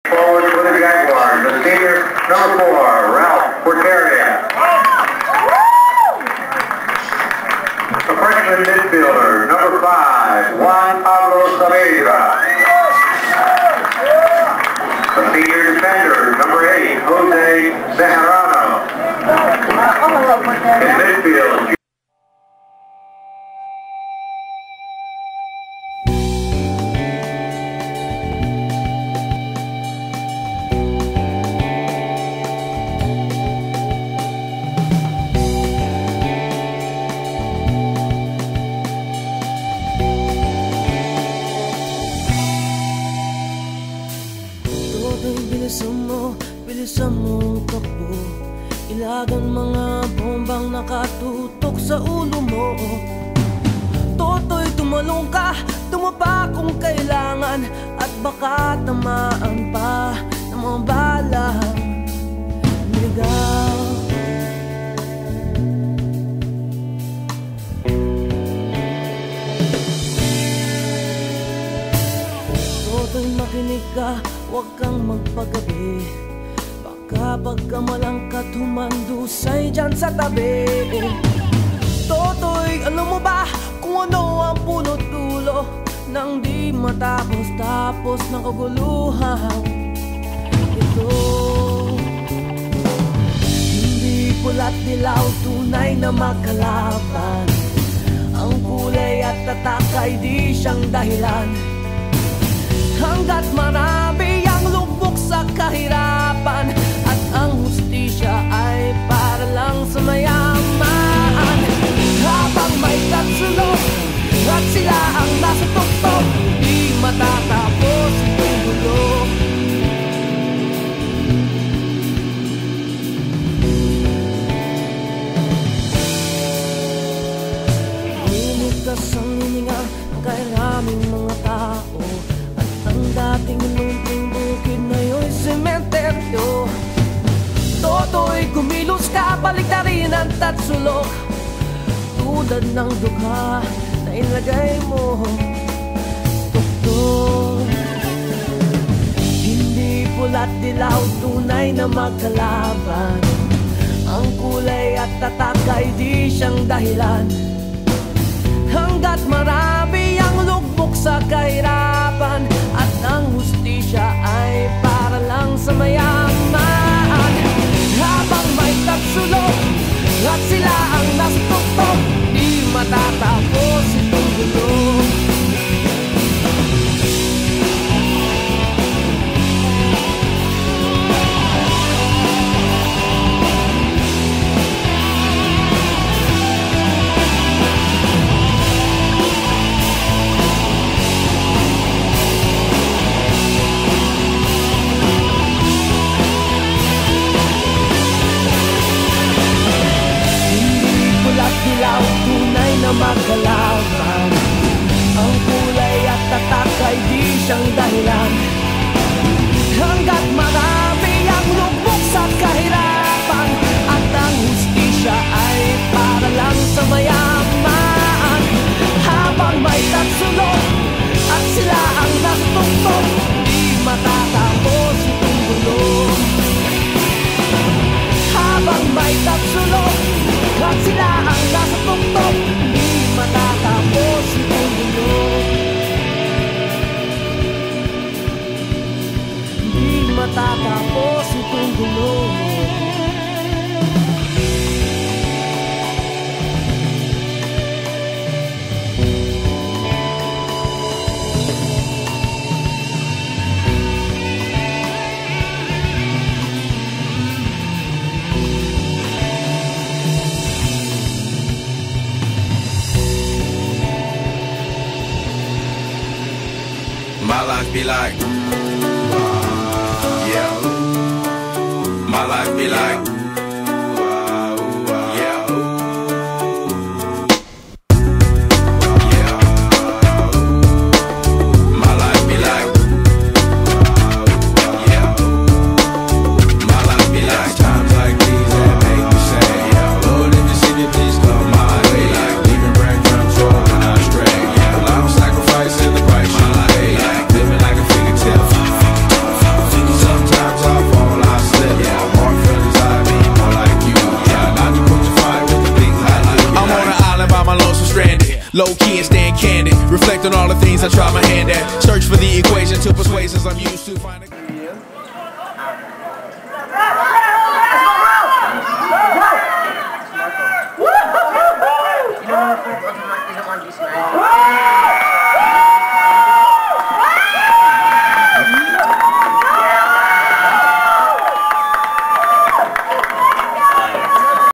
Forward for the Jaguars, the senior number 4, Ralph Porteria. The freshman midfielder, number 5, Juan Pablo Saavedra. The senior defender, number 8, Jose Bejarano. In midfield, bilisan mong takbo. Ilagan mga bombang nakatutok sa ulo mo. Toto'y tumalong ka, tumapa kung kailangan, at baka tamaan pa ng mga balang niligaw. Toto'y makinig ka, huwag kang magpagabi. Baka pagkamalangkat humandusay dyan sa tabi. Toto'y alam mo ba kung ano ang punot dulo nang di matapos-tapos ng kaguluhan ito? Hindi pula't dilaw, tunay na makalaban. Ang kulay at tatak ay di siyang dahilan. Hanggat marami ang lubog sa kahirapan, at ang hustisya ay para lang sa mayaman. Habang may tatsulok at sila ang nasa tuktok, di matatapos itong gulo. Limitas ang hininga kay raming mga tao, dating inunting bukid na yo'y sementeryo. Toto'y kumilos ka, baliktarin ang tatsulok, tulad ng dukha na ilagay mo tuktok. Hindi pula't dilaw, tunay na magkalaban. Ang kulay at tatak ay di siyang dahilan. Hanggat marami ang lugmok sa kahirapan, at ang hustisya ay para lang sa mayaman. Habang may tatsulok at sila ang nasa tuktok, di matatapos itong gulo. Tunay na magkalaban. Ang kulay at tatak ay di siyang dahilan. Hanggat marami ang lubog sa kahirapan, at ang hustisya ay para lang sa mayaman. Habang may tatsulok at sila ang nasutuktok, di matatapos itong gulo. Habang may tatsulok at sila ang nasa tuktok, di matatapos itong gulo. Di matatapos itong gulo. My life be like, yeah. My life be like, yeah. Yeah. My life be like, yeah. My life be like times like these that make me say, yeah. Lord, if you see me, please come my way. Like leaving breadcrumbs rolling out stray. Yeah, a lot of sacrifice in the price. My life be like living like a fairy tale. stranded. Low key and staying candid. Reflect on all the things I try my hand at. Search for the equation to persuasions I'm used to.